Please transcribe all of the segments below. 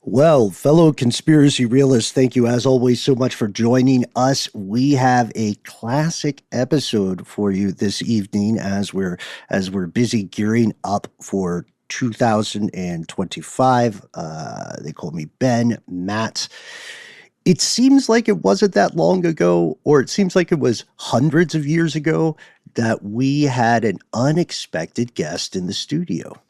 Well, fellow conspiracy realists, thank you as always so much for joining us. We have a classic episode for you this evening as we're busy gearing up for 2025. They call me Ben, Matt. It seems like it wasn't that long ago, or it seems like it was hundreds of years ago, that we had an unexpected guest in the studio.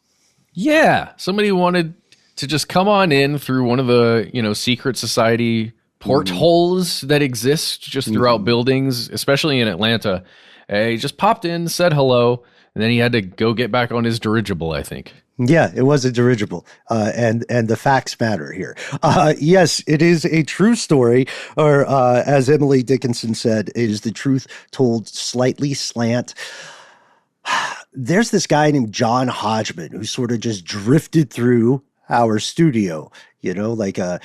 Yeah, somebody wanted to just come on in through one of the, secret society portholes that exist just throughout buildings, especially in Atlanta. He just popped in, said hello, and then he had to go get back on his dirigible, I think. Yeah, it was a dirigible, and the facts matter here. Yes, it is a true story, or as Emily Dickinson said, it is the truth told slightly slant. There's this guy named John Hodgman who sort of just drifted through our studio, like a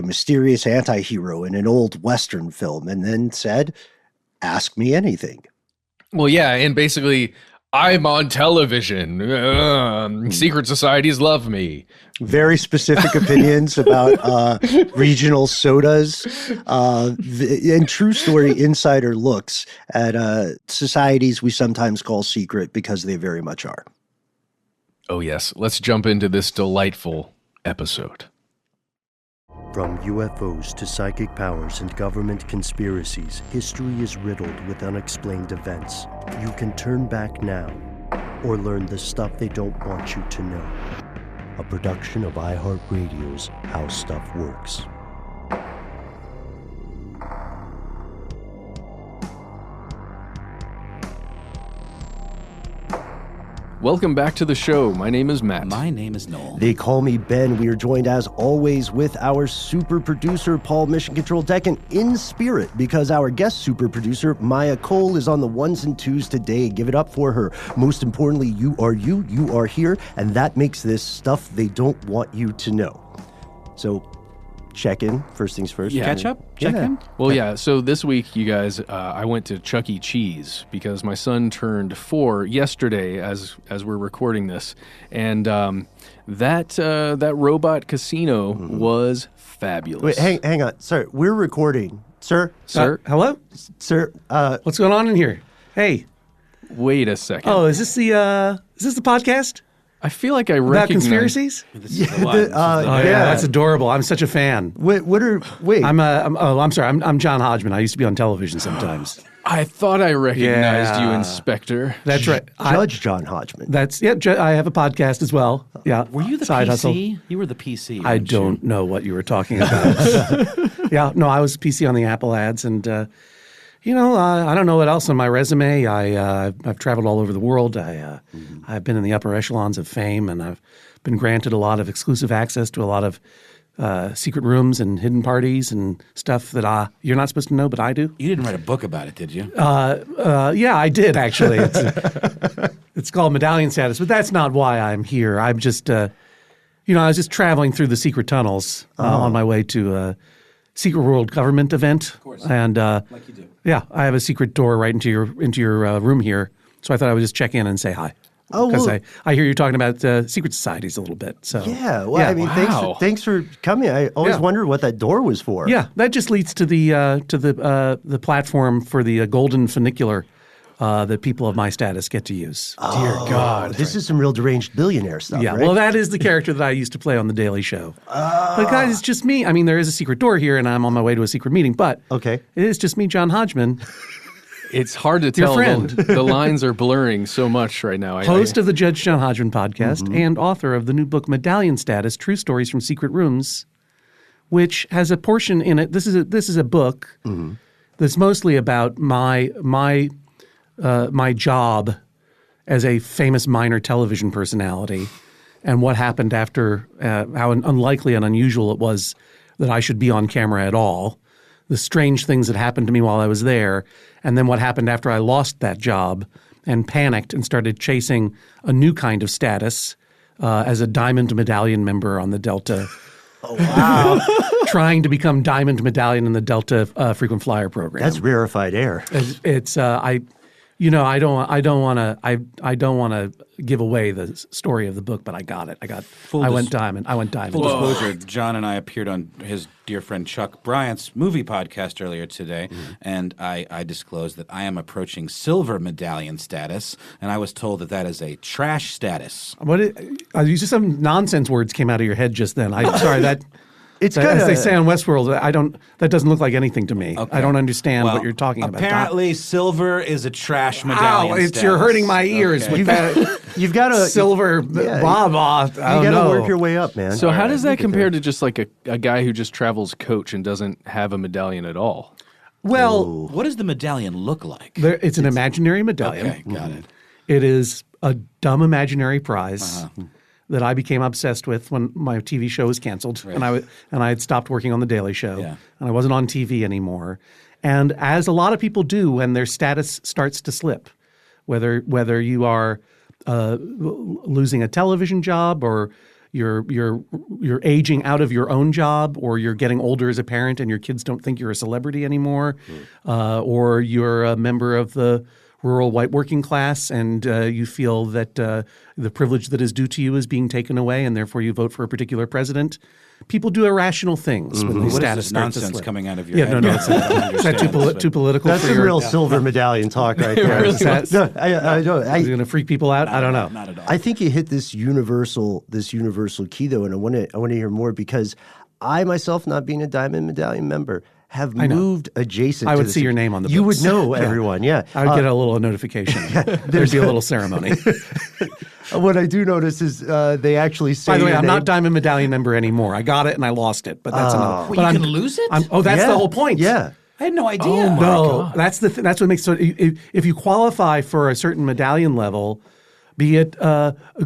mysterious anti-hero in an old Western film, and then said, "Ask me anything." Well, yeah, and basically, I'm on television. Secret societies love me. Very specific opinions about regional sodas, and true story insider looks at societies we sometimes call secret because they very much are. Oh, yes. Let's jump into this delightful episode. From UFOs to psychic powers and government conspiracies, history is riddled with unexplained events. You can turn back now or learn the stuff they don't want you to know. A production of iHeartRadio's How Stuff Works. Welcome back to the show. My name is Matt. My name is Noel. They call me Ben. We are joined as always with our super producer, Paul Mission Control Decken, in spirit, because our guest super producer, Maya Cole, is on the ones and twos today. Give it up for her. Most importantly, you are here, and that makes this stuff they don't want you to know. So check in, first things first. Yeah. Catch up? Check in? Well, yeah, so this week, you guys, I went to Chuck E. Cheese because my son turned 4 yesterday as we're recording this. And that robot casino was fabulous. Wait, hang on. Sir, we're recording. Sir? Hello? Sir? What's going on in here? Hey. Wait a second. Oh, is this the podcast? I feel like I About recognize... conspiracies? Yeah, That's adorable. I'm such a fan. Wait. I'm sorry. I'm John Hodgman. I used to be on television sometimes. I thought I recognized you, Inspector. That's right. Judge John Hodgman. I have a podcast as well. Yeah. Were you the Side PC? hustle. You were the PC. I don't know what you were talking about. Yeah, no, I was PC on the Apple ads, and I don't know what else on my resume. I've traveled all over the world. I've been in the upper echelons of fame, and I've been granted a lot of exclusive access to a lot of secret rooms and hidden parties and stuff that you're not supposed to know, but I do. You didn't write a book about it, did you? Yeah, I did actually. It's called Medallion Status, but that's not why I'm here. I'm just, I was just traveling through the secret tunnels on my way to a Secret World Government event. Of course. And like you do. yeah, I have a secret door right into your room here, so I thought I would just check in and say hi. Oh, because well, I hear you're talking about secret societies a little bit. So yeah, well, I mean, thanks for coming. I always wondered what that door was for. Yeah, that just leads to the platform for the golden funicular that people of my status get to use. Dear God, this is some real deranged billionaire stuff. Yeah, right? well, that is the character that I used to play on The Daily Show. But guys, it's just me. I mean, there is a secret door here, and I'm on my way to a secret meeting. But okay, it is just me, John Hodgman. It's hard to tell. The lines are blurring so much right now. Host of the Judge John Hodgman podcast and author of the new book Medallion Status: True Stories from Secret Rooms, which has a portion in it. This is a book that's mostly about my job as a famous minor television personality and what happened after, how unlikely and unusual it was that I should be on camera at all, the strange things that happened to me while I was there, and then what happened after I lost that job and panicked and started chasing a new kind of status as a Diamond Medallion member on the Delta. Oh, wow. Trying to become Diamond Medallion in the Delta frequent flyer program. That's rarefied air. I don't want to give away the story of the book, but I got it. I went diamond. Full disclosure, John and I appeared on his dear friend Chuck Bryant's movie podcast earlier today, and I disclosed that I am approaching silver medallion status, and I was told that is a trash status. You just some nonsense words came out of your head just then. I'm sorry that. It's as they say on Westworld, that doesn't look like anything to me. Okay. I don't understand what you're talking about. Apparently, silver is a trash medallion. You're hurting my ears with that. You've got to silver, blah blah. You got to work your way up, man. So how does that compare to just like a guy who just travels coach and doesn't have a medallion at all? Well, what does the medallion look like? It's an imaginary medallion. Okay, got it. It is a dumb imaginary prize. That I became obsessed with when my TV show was canceled, and I had stopped working on the Daily Show, and I wasn't on TV anymore. And as a lot of people do when their status starts to slip, whether you are losing a television job, or you're aging out of your own job, or you're getting older as a parent and your kids don't think you're a celebrity anymore, or you're a member of the rural white working class, and you feel that the privilege that is due to you is being taken away, and therefore you vote for a particular president. People do irrational things when the What status is this starts to nonsense slip. coming out of your head? No, it's that too political? That's some real silver medallion talk right there. Is that Is going to freak people out? I don't know. Not at all. I think you hit this universal key though, and I want to hear more, because I myself, not being a Diamond Medallion member, have moved adjacent. I to would this. see your name on the You books. would know everyone. Yeah, I would get a little notification. There'd be a little ceremony. What I do notice is they actually say. By the way, your I'm name. not Diamond Medallion member anymore. I got it and I lost it, but that's another. Wait, But you can lose it? That's Yeah. the whole point. Yeah. I had no idea. Oh no, that's that's what makes so. If you qualify for a certain medallion level, be it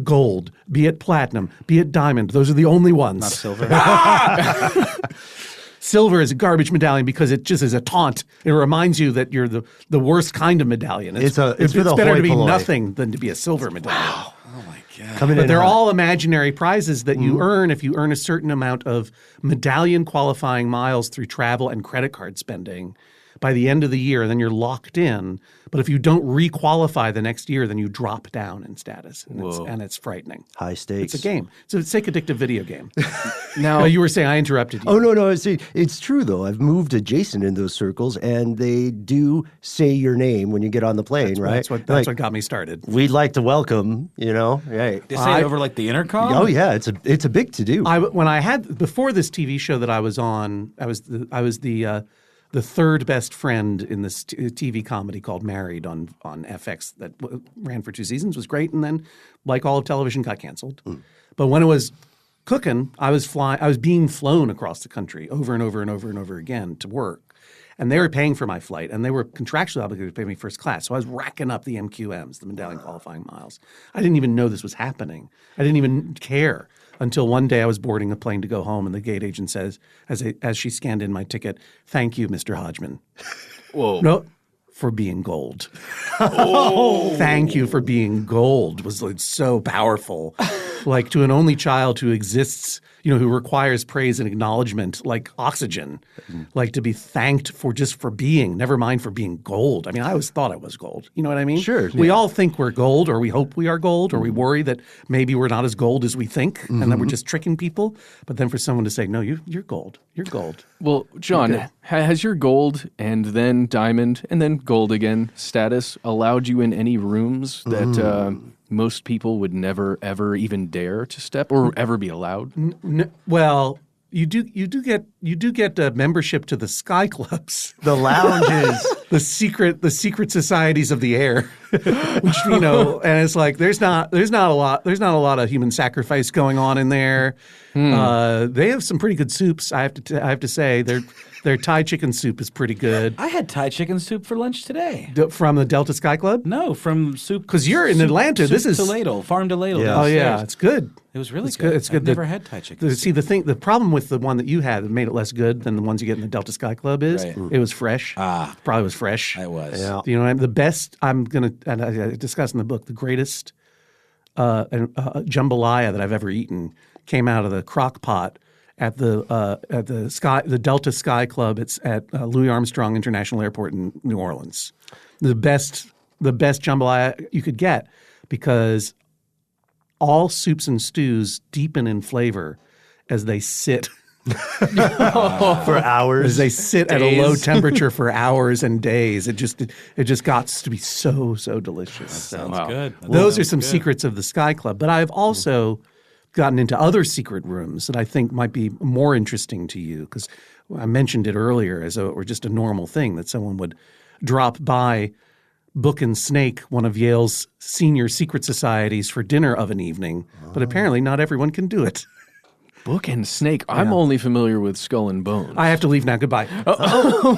gold, be it platinum, be it diamond, those are the only ones. Not silver. Silver is a garbage medallion because it just is a taunt. It reminds you that you're the worst kind of medallion. It's for the better hoi to be polloi. nothing than to be a silver medallion. Oh my God. Coming But in they're hot. all imaginary prizes that you earn if you earn a certain amount of medallion qualifying miles through travel and credit card spending by the end of the year. Then you're locked in. But if you don't re-qualify the next year, then you drop down in status. And it's frightening. High stakes. It's a game. It's a sick, addictive video game. Now You were saying I interrupted you. Oh, no. See, it's true, though. I've moved adjacent in those circles, and they do say your name when you get on the plane, right? That's what got me started. We'd like to welcome, right? They say it over like the intercom? Oh, yeah. It's a big to-do. When I had before this TV show that I was on, I was the third best friend in this TV comedy called Married on FX that ran for 2 seasons, was great, and then, like all of television, got canceled. But when it was cooking, I was being flown across the country over and over and over and over again to work. And they were paying for my flight, and they were contractually obligated to pay me first class. So I was racking up the MQMs, the medallion qualifying miles. I didn't even know this was happening. I didn't even care until one day I was boarding a plane to go home, and the gate agent says, as she scanned in my ticket, "Thank you, Mr. Hodgman." whoa. No, for being gold. Oh. Thank you for being gold was like so powerful. Like to an only child who exists, who requires praise and acknowledgement like oxygen, like to be thanked for being, never mind for being gold. I mean, I always thought I was gold. You know what I mean? Sure. We all think we're gold, or we hope we are gold, or we worry that maybe we're not as gold as we think and that we're just tricking people. But then for someone to say, no, you're gold. You're gold. Well, John, has your gold and then diamond and then gold again status allowed you in any rooms that most people would never, ever even dare to step or ever be allowed? Well, you do get a membership to the sky clubs, The lounges. the secret societies of the air, which and it's like there's not a lot of human sacrifice going on in there. They have some pretty good soups. I have to say their Thai chicken soup is pretty good. I had Thai chicken soup for lunch today. From the Delta Sky Club? No, from soup. Because you're in Atlanta. This is to ladle, farm to ladle. Yeah. Oh yeah, downstairs. it's good. It was really It's good. It's good. I've never had Thai chicken. See, the problem with the one that you had that made it less good than the ones you get in the Delta Sky Club is Right. it was fresh. Probably was fresh. It was. Yeah. You know what I mean? The best, and I discuss in the book, the greatest jambalaya that I've ever eaten came out of the crock pot at the Delta Sky Club. It's at Louis Armstrong International Airport in New Orleans. The best the best jambalaya you could get because all soups and stews deepen in flavor as they sit for hours. As they sit at a low temperature for hours and days. It just got to be so delicious. Sounds good. Those are some secrets of the Sky Club. But I've also gotten into other secret rooms that I think might be more interesting to you because I mentioned it earlier as though it were just a normal thing that someone would drop by Book and Snake, one of Yale's senior secret societies, for dinner of an evening. But apparently not everyone can do it. Book and Snake. I'm only familiar with Skull and Bones. I have to leave now. Goodbye.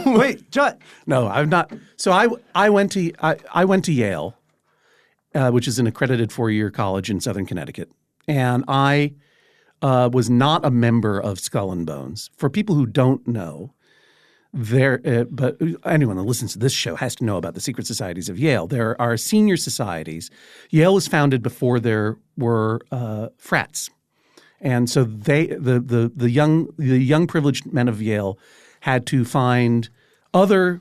Wait, John. No, I'm not. So I went to Yale, which is an accredited 4-year college in Southern Connecticut, and I was not a member of Skull and Bones. For people who don't know, but anyone who listens to this show has to know about the secret societies of Yale. There are senior societies. Yale was founded before there were frats. And so the young privileged men of Yale had to find other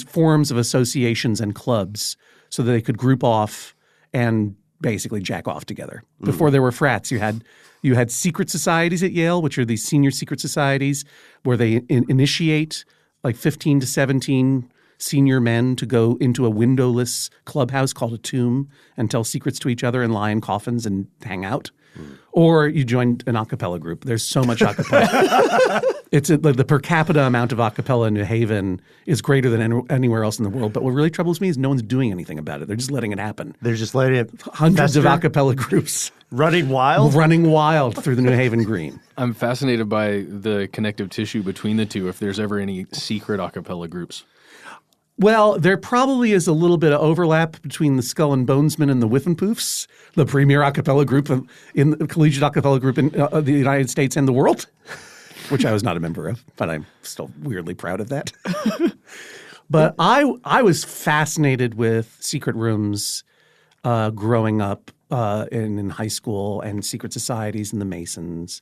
forms of associations and clubs so that they could group off and basically jack off together. Before there were frats, you had secret societies at Yale, which are these senior secret societies where they initiate like 15 to 17 senior men to go into a windowless clubhouse called a tomb and tell secrets to each other and lie in coffins and hang out. Or you joined an a cappella group. There's so much a cappella. The per capita amount of a cappella in New Haven is greater than anywhere else in the world. But what really troubles me is no one's doing anything about it. They're just letting it happen. They're just letting it Hundreds fester? of a cappella groups. Running wild? Running wild through the New Haven Green. I'm fascinated by the connective tissue between the two, if there's ever any secret a cappella groups. Well, there probably is a little bit of overlap between the Skull and Bonesmen and the Whiffenpoofs, the premier a cappella group in the collegiate a cappella group in the United States and the world, which I was not a member of, but I'm still weirdly proud of that. But I was fascinated with secret rooms growing up in high school and secret societies and the Masons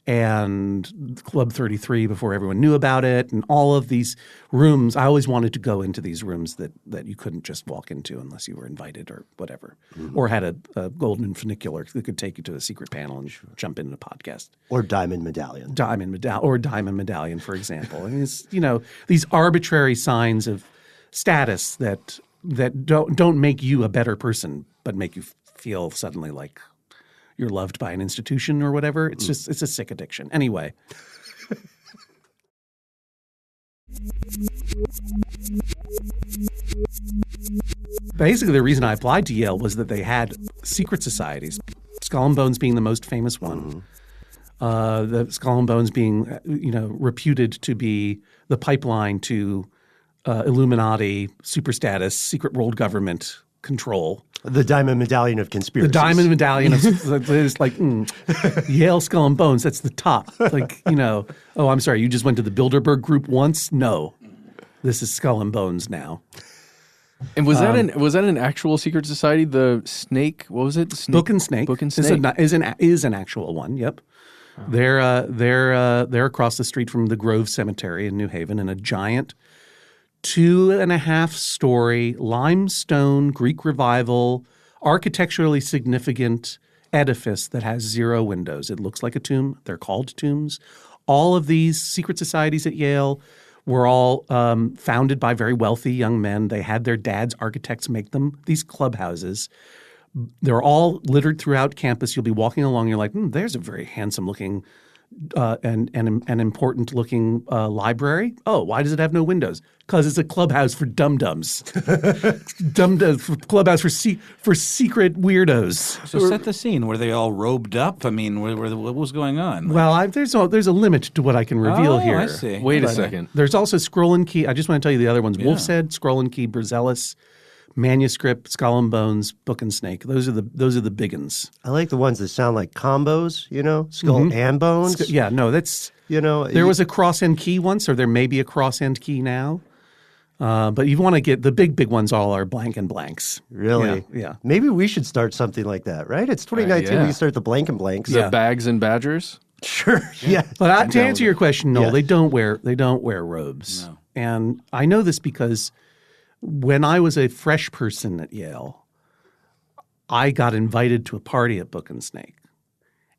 and Club 33 before everyone knew about it, and all of these rooms. I always wanted to go into these rooms that you couldn't just walk into unless you were invited or whatever, or had a golden funicular that could take you to a secret panel and jump into a podcast. Or Diamond Medallion. Diamond Medallion, for example. And it's, these arbitrary signs of status that don't make you a better person, but make you feel suddenly like you're loved by an institution or whatever. It's a sick addiction. Anyway. Basically, the reason I applied to Yale was that they had secret societies, Skull and Bones being the most famous one. The Skull and Bones being, reputed to be the pipeline to Illuminati, super status, secret world government control. The Diamond Medallion of conspiracy. The Diamond Medallion is like Yale Skull and Bones. That's the top. Like, oh, I'm sorry. You just went to the Bilderberg group once? No. This is Skull and Bones now. And was that an actual secret society? The Snake, what was it? Book and Snake. Book and Snake is an actual one. Yep. Oh. They're across the street from the Grove Cemetery in New Haven in a giant 2.5-story limestone Greek Revival, architecturally significant edifice that has 0 windows. It looks like a tomb. They're called tombs. All of these secret societies at Yale were all founded by very wealthy young men. They had their dad's architects make them these clubhouses. They're all littered throughout campus. You'll be walking along. You're like, there's a very handsome-looking and important-looking library. Oh, why does it have no windows? Because it's a clubhouse for dum-dums. Clubhouse for secret weirdos. So set the scene. Were they all robed up? I mean, what was going on? Well, there's a limit to what I can reveal here. I see. Wait a second. There's also Scroll and Key. I just want to tell you the other ones. Yeah. Wolf's Head, Scroll and Key, Berzelis, Manuscript, Skull and Bones, Book and Snake. Those are the big uns. I like the ones that sound like combos, Skull and Bones. That's there was a cross end key once, or there may be a cross end key now. But you want to get the big ones. All are blank and blanks. Really? Yeah. Maybe we should start something like that, right? It's 2019. We can start the blank and blanks. The Bags and Badgers. Sure. Yeah. But to answer your question, no, they don't wear robes. No. And I know this because when I was a fresh person at Yale, I got invited to a party at Book and Snake.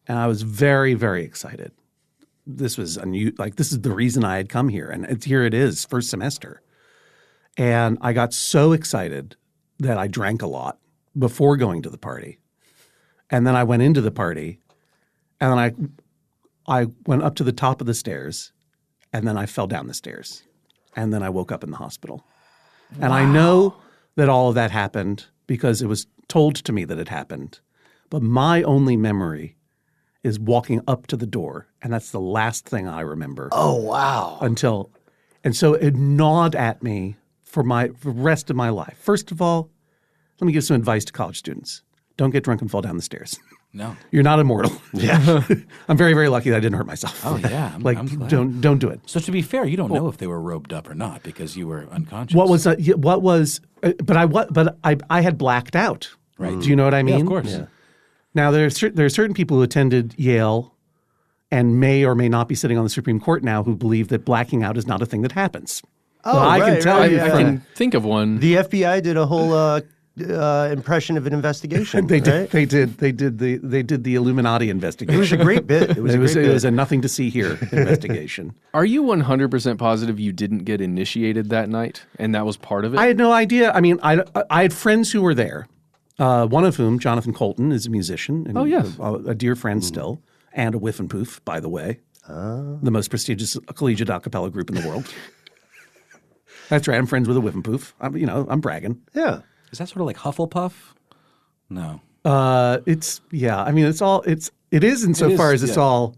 And I was very, very excited. This was this is the reason I had come here. And here it is, first semester. And I got so excited that I drank a lot before going to the party. And then I went into the party, and then I went up to the top of the stairs, and then I fell down the stairs. And then I woke up in the hospital. Wow. And I know that all of that happened because it was told to me that it happened. But my only memory is walking up to the door, and that's the last thing I remember. Oh, wow. And so it gnawed at me for the rest of my life. First of all, let me give some advice to college students. Don't get drunk and fall down the stairs. No. You're not immortal. Yeah. I'm very, very lucky that I didn't hurt myself. Oh, yeah. I'm glad. Don't do it. So to be fair, you don't know if they were robed up or not because you were unconscious. But I had blacked out. Right. Do you know what I mean? Yeah, of course. Yeah. Now, there are certain people who attended Yale and may or may not be sitting on the Supreme Court now who believe that blacking out is not a thing that happens. Oh, I can tell you. I can think of one. The FBI did a whole impression of an investigation. They right? did the Illuminati investigation. It was a great bit. It was a nothing to see here investigation. Are you 100% positive you didn't get initiated that night, and that was part of it? I had no idea. I mean, I had friends who were there. One of whom, Jonathan Colton, is a musician. And a dear friend still, and a whiff and poof, by the way. The most prestigious collegiate a cappella group in the world. That's right. I'm friends with a whiff and poof. I'm bragging. Yeah. Is that sort of like Hufflepuff? No. It is insofar as it's all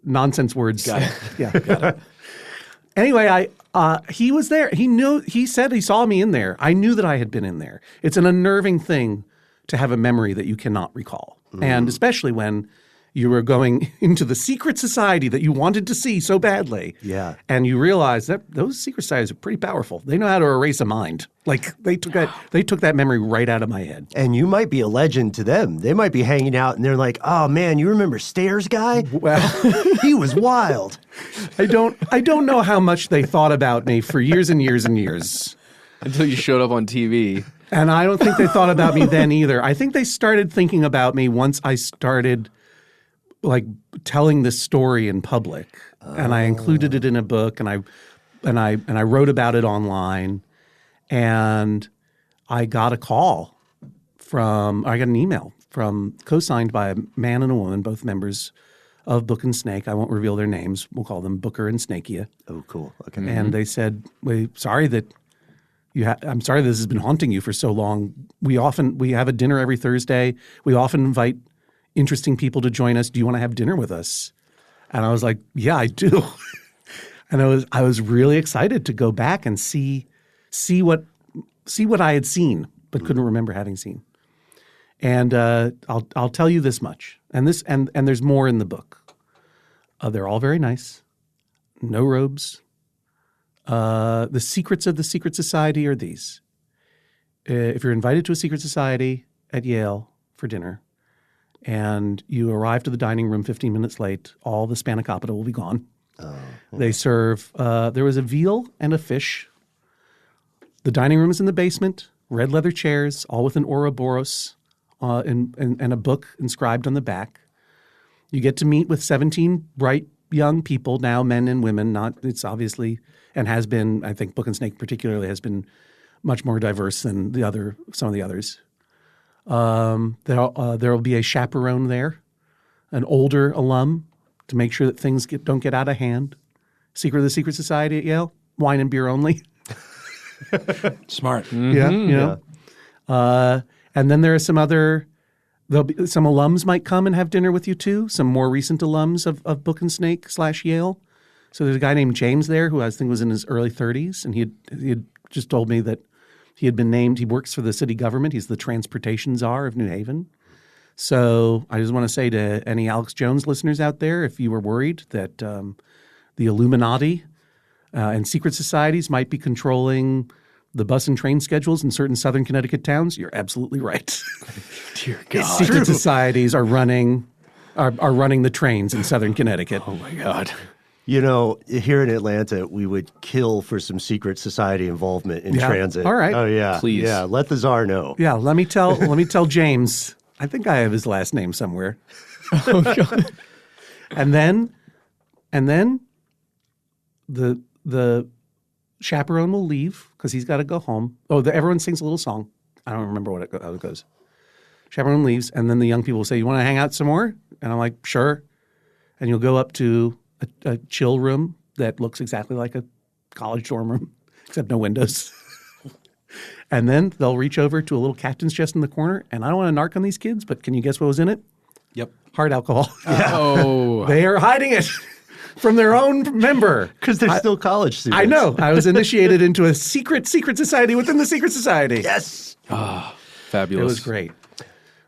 nonsense words. Got it. Yeah. Got it. Anyway, he was there. He said he saw me in there. I knew that I had been in there. It's an unnerving thing to have a memory that you cannot recall. And especially when you were going into the secret society that you wanted to see so badly. Yeah. And you realize that those secret societies are pretty powerful. They know how to erase a mind. Like they took that memory right out of my head. And you might be a legend to them. They might be hanging out and they're like, "Oh man, you remember Stairs guy? Well, he was wild." I don't know how much they thought about me for years and years and years. Until you showed up on TV. And I don't think they thought about me then either. I think they started thinking about me once I started like telling this story in public. And I included it in a book and I wrote about it online. And I got an email co-signed by a man and a woman, both members of Book and Snake. I won't reveal their names. We'll call them Booker and Snakia. Oh, cool. Okay. And they said, I'm sorry this has been haunting you for so long. We have a dinner every Thursday. We often invite interesting people to join us. Do you want to have dinner with us? And I was like, yeah, I do. And I was really excited to go back and see what I had seen, but couldn't remember having seen. And I'll tell you this much, and there's more in the book. They're all very nice, no robes. The secrets of the secret society are these: if you're invited to a secret society at Yale for dinner, and you arrive to the dining room 15 minutes late, all the spanakopita will be gone. Oh. They serve. There was a veal and a fish. The dining room is in the basement, red leather chairs, all with an Ouroboros and a book inscribed on the back. You get to meet with 17 bright young people, now men and women. It's obviously, and has been, I think Book and Snake particularly has been much more diverse than some of the others. There will be a chaperone there, an older alum, to make sure that things don't get out of hand. Secret of the Secret Society at Yale, wine and beer only. Smart. Mm-hmm. Yeah. And then there are some alums might come and have dinner with you too, some more recent alums of Book and Snake / Yale. So there's a guy named James there who I think was in his early 30s, and he had just told me that he had been named, he works for the city government. He's the transportation czar of New Haven. So I just want to say to any Alex Jones listeners out there, if you were worried that the Illuminati and secret societies might be controlling the bus and train schedules in certain southern Connecticut towns, you're absolutely right. Dear God. Secret societies are running the trains in southern Connecticut. Oh my God. You know, here in Atlanta, we would kill for some secret society involvement in transit. All right. Oh yeah, Please. Yeah, let the czar know. Yeah, let me tell James. I think I have his last name somewhere. Oh, God. And then the chaperone will leave because he's got to go home. Oh, everyone sings a little song. I don't remember how it goes. Chaperone leaves, and then the young people will say, "You want to hang out some more?" And I'm like, "Sure." And you'll go up to a chill room that looks exactly like a college dorm room, except no windows. And then they'll reach over to a little captain's chest in the corner, and I don't want to narc on these kids, but can you guess what was in it? Yep. Hard alcohol. Oh. They are hiding it from their own member. Because they're still college students. I know. I was initiated into a secret society within the secret society. Yes. Fabulous. It was great.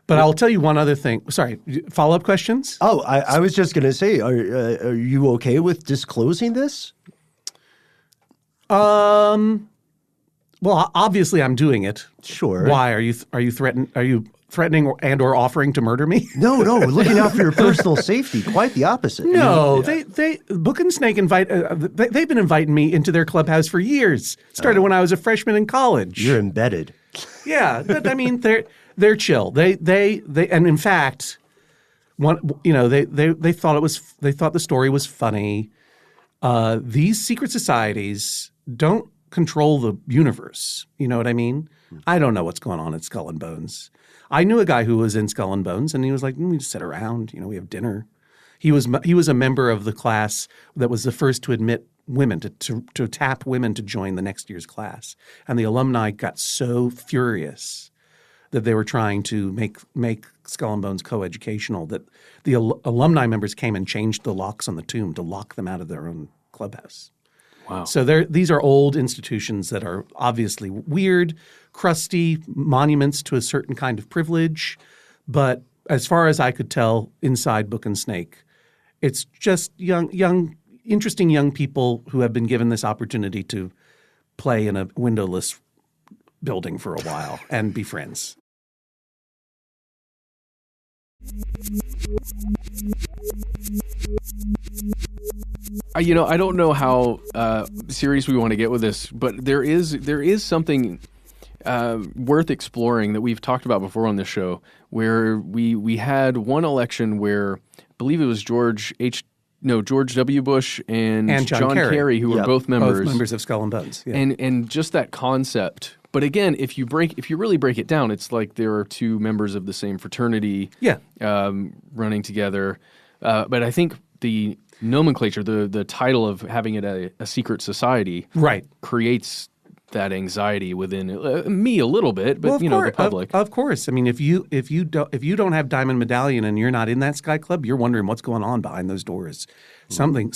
But I'll tell you one other thing. Sorry, follow-up questions? Oh, I was just going to say, are you okay with disclosing this? Well, obviously I'm doing it. Sure. Why are you threatening and or offering to murder me? No, looking out for your personal safety. Quite the opposite. No, they Book and Snake they've been inviting me into their clubhouse for years. Started when I was a freshman in college. You're embedded. Yeah, but I mean they're chill. They and in fact, they thought the story was funny. These secret societies don't control the universe. You know what I mean? I don't know what's going on at Skull and Bones. I knew a guy who was in Skull and Bones, and he was like, "We just sit around. We have dinner." He was a member of the class that was the first to admit women to tap women to join the next year's class, and the alumni got so furious that they were trying to make Skull and Bones coeducational that the alumni members came and changed the locks on the tomb to lock them out of their own clubhouse. Wow. So these are old institutions that are obviously weird, crusty monuments to a certain kind of privilege. But as far as I could tell, inside Book and Snake, it's just young, interesting young people who have been given this opportunity to play in a windowless building for a while and be friends. I don't know how serious we want to get with this, but there is something worth exploring that we've talked about before on this show, where we had one election where I believe it was George W. Bush and John Kerry, who were both members of Skull and Bones, yeah. and just that concept. But again, if you really break it down, it's like there are two members of the same fraternity, running together. But I think the nomenclature, the title of having it a secret society, creates that anxiety within me a little bit, but the public. Of course. I mean, if you don't have Diamond Medallion and you're not in that Sky Club, you're wondering what's going on behind those doors. Something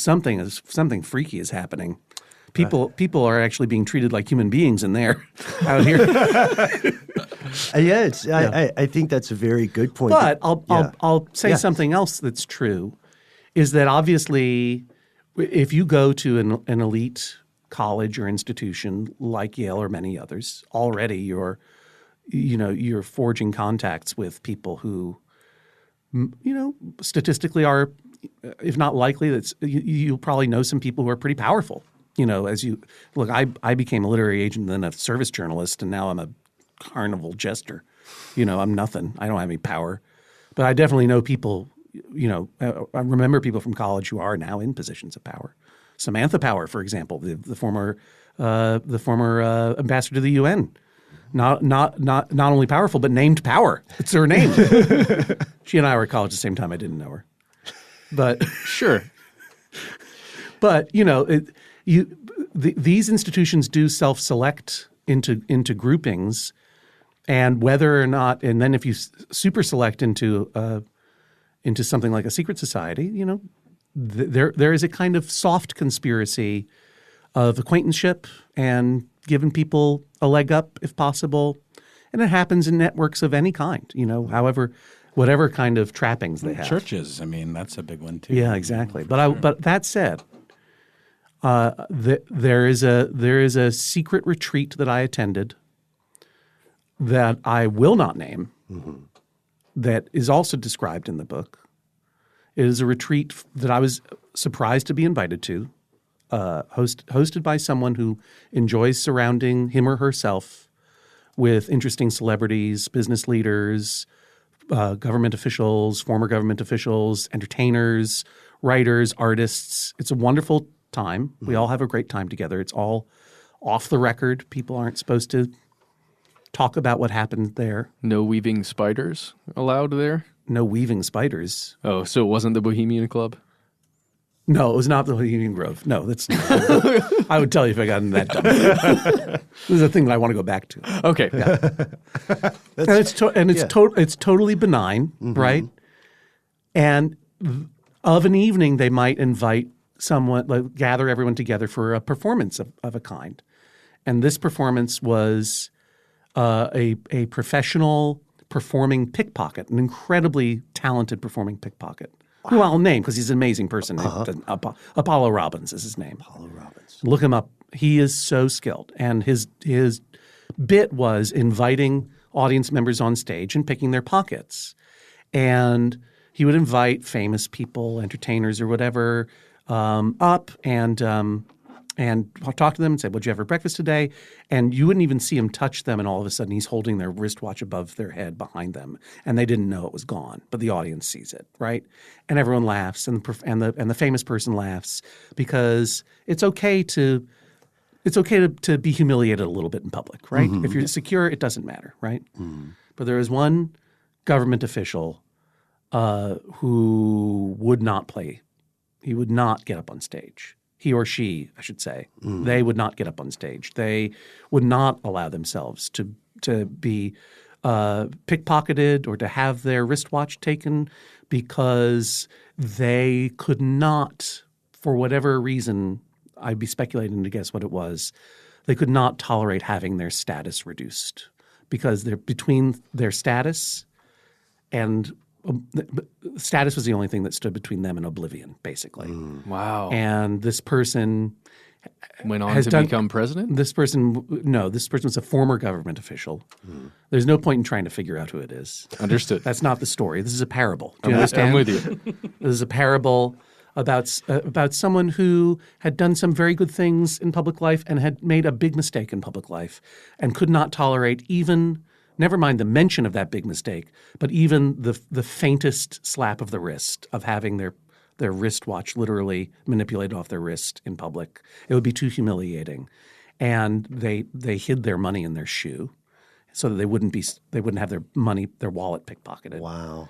freaky is happening. People are actually being treated like human beings in there out here. I think that's a very good point. But I'll say something else that's true, is that obviously if you go to an elite college or institution like Yale or many others, already you're forging contacts with people who, statistically are, if not likely, you'll probably know some people who are pretty powerful. As you look, I became a literary agent and then a service journalist, and now I'm a carnival jester. I'm nothing. I don't have any power, but I definitely know people. I remember people from college who are now in positions of power. Samantha Power, for example, the former ambassador to the UN, not only powerful but named Power. It's her name. She and I were at college at the same time. I didn't know her, but sure. But these institutions do self-select into groupings, and whether or not, and then if you super select into something like a secret society, there is a kind of soft conspiracy of acquaintanceship and giving people a leg up if possible, and it happens in networks of any kind. Whatever kind of trappings they have. Churches, I mean, that's a big one too. Yeah, exactly. But that said, there is a secret retreat that I attended that I will not name, that is also described in the book. It is a retreat that I was surprised to be invited to, hosted by someone who enjoys surrounding him or herself with interesting celebrities, business leaders, government officials, former government officials, entertainers, writers, artists. It's a wonderful time. We all have a great time together. It's all off the record. People aren't supposed to talk about what happened there. No weaving spiders allowed there? No weaving spiders. Oh, so it wasn't the Bohemian Club? No, it was not the Bohemian Grove. No, that's not. I would tell you if I got into that dumb. This is a thing that I want to go back to. Okay. Yeah. It's totally benign, right? And of an evening, they might invite someone, like, gather everyone together for a performance of a kind. And this performance was a professional performing pickpocket, an incredibly talented performing pickpocket. Who I'll name because he's an amazing person. Apollo Robbins is his name. Apollo Robbins. Look him up. He is so skilled. And his bit was inviting audience members on stage and picking their pockets. And he would invite famous people, entertainers or whatever, up and talk to them and say, "What'd you have for breakfast today?" And you wouldn't even see him touch them, and all of a sudden he's holding their wristwatch above their head behind them, and they didn't know it was gone, but the audience sees it, right? And everyone laughs, and the famous person laughs because it's okay to be humiliated a little bit in public, right? If you're secure, it doesn't matter, right? But there is one government official who would not play. He would not get up on stage. He or she, I should say. They would not get up on stage. They would not allow themselves to be pickpocketed or to have their wristwatch taken because they could not, for whatever reason, I'd be speculating to guess what it was, they could not tolerate having their status reduced because they're between their status and status was the only thing that stood between them and oblivion, basically. Wow. And this person went on to become president? This person was a former government official. There's no point in trying to figure out who it is. Understood. That's not the story. This is a parable. Do you understand? I'm with you. This is a parable about someone who had done some very good things in public life and had made a big mistake in public life and could not tolerate even – never mind the mention of that big mistake, but even the faintest slap of the wrist of having their wristwatch literally manipulated off their wrist in public. It would be too humiliating. And they hid their money in their shoe so that they wouldn't have their wallet pickpocketed. Wow.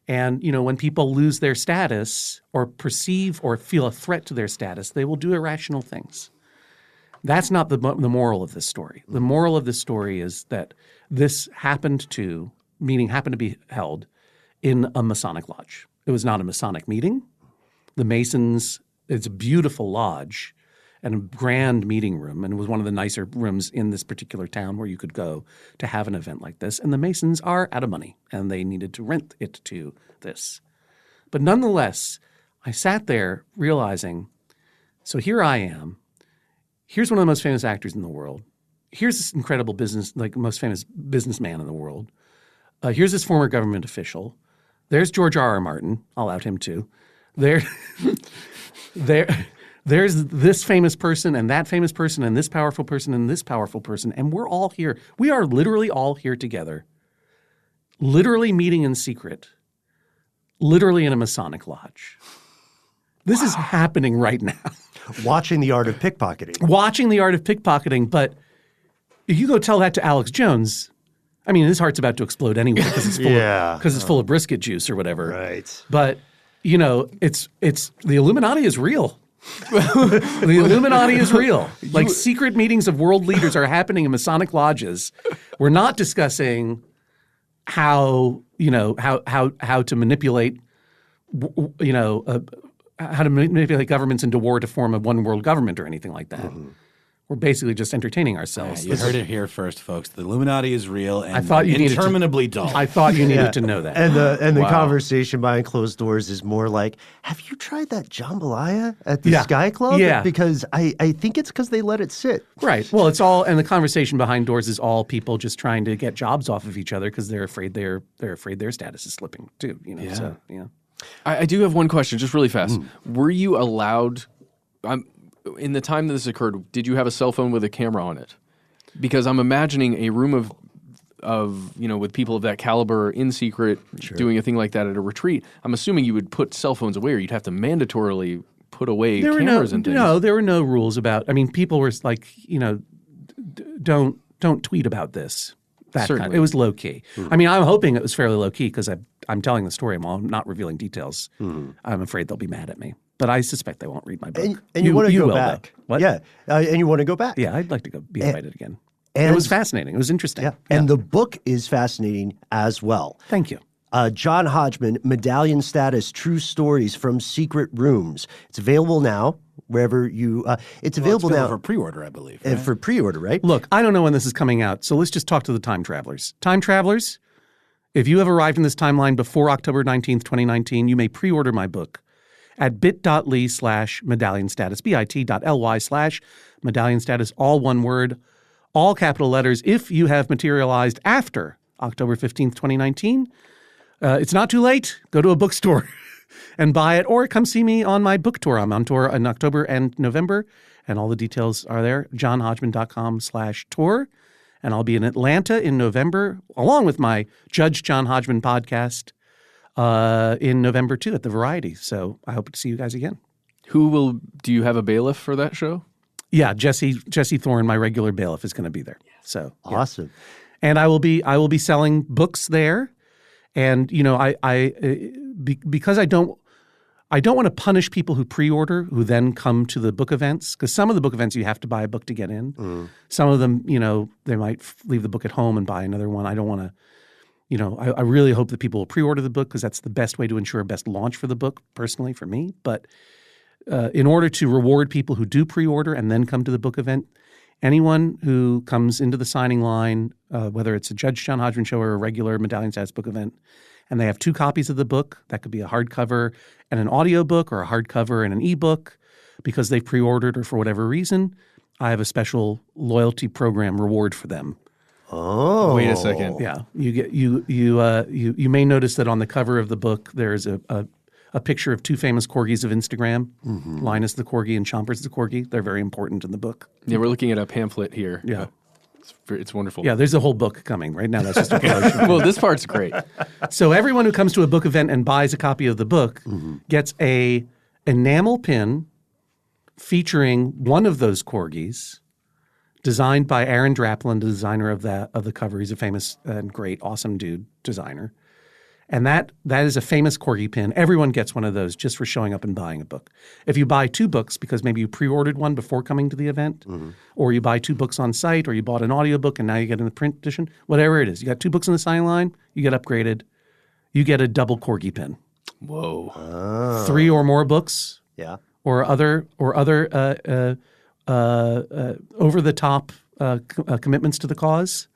And, when people lose their status or perceive or feel a threat to their status, they will do irrational things. That's not the moral of this story. The moral of this story is that this happened to be held in a Masonic lodge. It was not a Masonic meeting. The Masons, it's a beautiful lodge and a grand meeting room, and it was one of the nicer rooms in this particular town where you could go to have an event like this. And the Masons are out of money, and they needed to rent it to this. But nonetheless, I sat there realizing, so here I am. Here's one of the most famous actors in the world. Here's this incredible most famous businessman in the world. Here's this former government official. There's George R.R. Martin. I'll out him too. There's this famous person and that famous person and this powerful person and this powerful person. And we're all here. We are literally all here together, literally meeting in secret, literally in a Masonic lodge. This is happening right now. Watching the art of pickpocketing. But if you go tell that to Alex Jones, I mean, his heart's about to explode anyway because it's full of brisket juice or whatever. Right. But it's the Illuminati is real. The Illuminati is real. Like secret meetings of world leaders are happening in Masonic lodges. We're not discussing how to manipulate how to manipulate governments into war to form a one world government or anything like that. We're basically just entertaining ourselves. You heard it here first, folks. The Illuminati is real and interminably dull. I thought you needed to know that. And the conversation behind closed doors is more like, have you tried that jambalaya at the Sky Club? Yeah. Because I think it's because they let it sit. Right. Well, it's all – and the conversation behind doors is all people just trying to get jobs off of each other because they're afraid their status is slipping too. So, I do have one question, just really fast. Were you allowed, in the time that this occurred, did you have a cell phone with a camera on it? Because I'm imagining a room of with people of that caliber in secret doing a thing like that at a retreat. I'm assuming you would put cell phones away, or you'd have to mandatorily put away cameras and things. No, there were no rules about. I mean, people were like, don't tweet about this. It was low key. I mean, I'm hoping it was fairly low key because I'm telling the story. I'm not revealing details. I'm afraid they'll be mad at me, but I suspect they won't read my book. And you want to go back? Though. What? Yeah, and you want to go back? Yeah, I'd like to be invited again. And it was fascinating. It was interesting. Yeah. And the book is fascinating as well. Thank you. John Hodgman, Medallion Status, True Stories from Secret Rooms. It's available now wherever you it's available now for pre-order, I believe. Right? For pre-order, right? Look, I don't know when this is coming out, so let's just talk to the time travelers. Time travelers, if you have arrived in this timeline before October 19th, 2019, you may pre-order my book at bit.ly/medallion status, bit.ly/medallion status, all one word, all capital letters. If you have materialized after October 15th, 2019, it's not too late. Go to a bookstore and buy it, or come see me on my book tour. I'm on tour in October and November, and all the details are there, johnhodgman.com/tour. And I'll be in Atlanta in November, along with my Judge John Hodgman podcast in November, too, at the Variety. So I hope to see you guys again. Do you have a bailiff for that show? Yeah, Jesse Thorne, my regular bailiff, is going to be there. So awesome. Yeah. And I will be selling books there. And because I don't want to punish people who pre-order who then come to the book events, because some of the book events you have to buy a book to get in. Some of them, they might leave the book at home and buy another one. I don't want to, I really hope that people will pre-order the book because that's the best way to ensure a best launch for the book, personally, for me. But in order to reward people who do pre-order and then come to the book event, anyone who comes into the signing line, whether it's a Judge John Hodgman show or a regular Medallion Status book event, and they have 2 copies of the book, that could be a hardcover and an audio book, or a hardcover and an ebook, because they've pre-ordered or for whatever reason, I have a special loyalty program reward for them. Oh, wait a second. Yeah, you may notice that on the cover of the book there's a picture of 2 famous corgis of Instagram, Linus the corgi and Chompers the corgi. They're very important in the book. Yeah, we're looking at a pamphlet here. Yeah. It's wonderful. Yeah, there's a whole book coming right now. That's just a promotion. Well, this part's great. So everyone who comes to a book event and buys a copy of the book gets a enamel pin featuring one of those corgis, designed by Aaron Draplin, the designer of the cover. He's a famous and great, awesome dude designer. And that is a famous corgi pin. Everyone gets one of those just for showing up and buying a book. If you buy 2 books because maybe you pre-ordered one before coming to the event, or you buy 2 books on site, or you bought an audiobook and now you get in the print edition, whatever it is, you got 2 books in the sign line, you get upgraded, you get a double corgi pin. Whoa. 3 or more books, yeah, or other over-the-top commitments to the cause,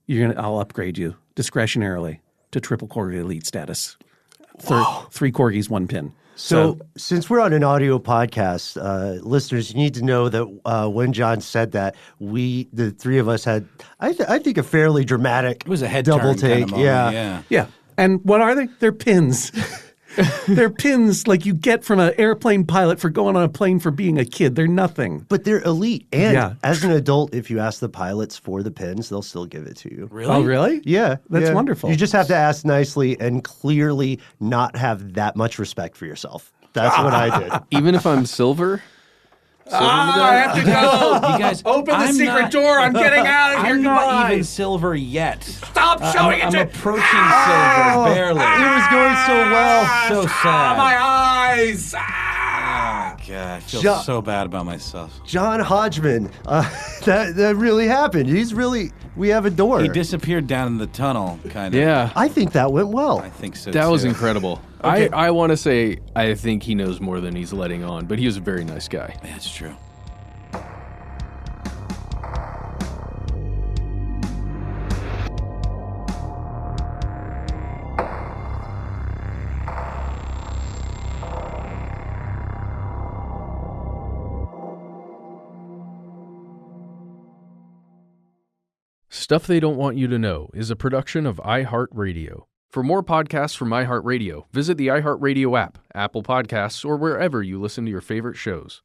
I'll upgrade you discretionarily to triple corgi elite status. 3 corgis, 1 pin. So since we're on an audio podcast, listeners, you need to know that when John said that, the 3 of us had, I think, a fairly dramatic. It was a head double turn take. kind of moment, Yeah. And what are they? They're pins. They're pins like you get from an airplane pilot for going on a plane for being a kid. They're nothing. But they're elite. And as an adult, if you ask the pilots for the pins, they'll still give it to you. Really? Oh, really? Yeah. That's wonderful. You just have to ask nicely and clearly not have that much respect for yourself. That's what I did. Even if I'm silver? I have to go. You guys, Open the secret door. I'm getting out of here. I'm Goodbye. not even silver yet. Stop showing I'm it to approaching silver, barely. It was going so well. So sad. my eyes. Oh, God, I feel so bad about myself. John Hodgman, that really happened. We have a door. He disappeared down in the tunnel, kind of. Yeah. I think that went well. I think so, That too. was incredible. Okay. I want to say I think he knows more than he's letting on, but he was a very nice guy. That's true. Stuff They Don't Want You to Know is a production of iHeartRadio. For more podcasts from iHeartRadio, visit the iHeartRadio app, Apple Podcasts, or wherever you listen to your favorite shows.